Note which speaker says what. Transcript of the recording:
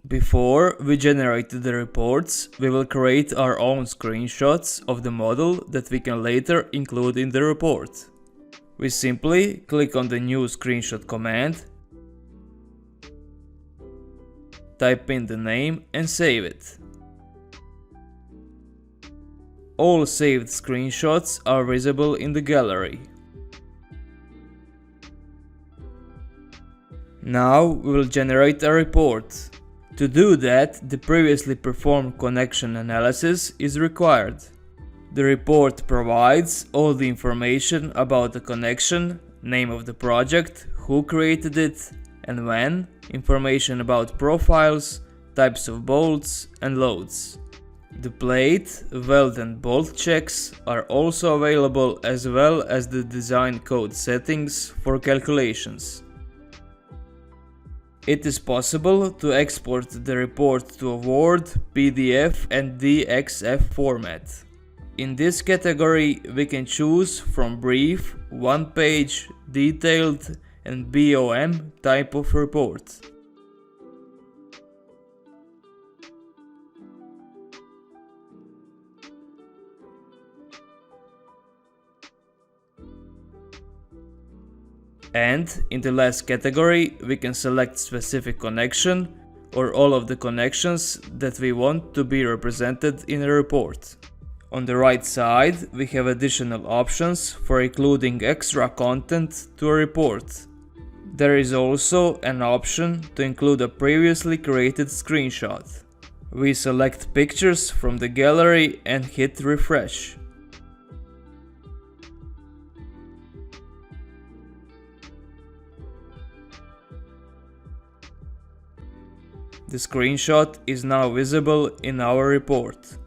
Speaker 1: Before we generate the reports, we will create our own screenshots of the model that we can later include in the report. We simply click on the new screenshot command, type in the name and save it. All saved screenshots are visible in the gallery. Now we will generate a report. To do that, the previously performed connection analysis is required. The report provides all the information about the connection, name of the project, who created it and when, information about profiles, types of bolts and loads. The plate, weld and bolt checks are also available, as well as the design code settings for calculations. It is possible to export the report to a Word, PDF and DXF format. In this category we can choose from brief, one-page, detailed and BOM type of report. And in the last category we can select specific connection or all of the connections that we want to be represented in a report. On the right side we have additional options for including extra content to a report. There is also an option to include a previously created screenshot. We select pictures from the gallery and hit refresh. The screenshot is now visible in our report.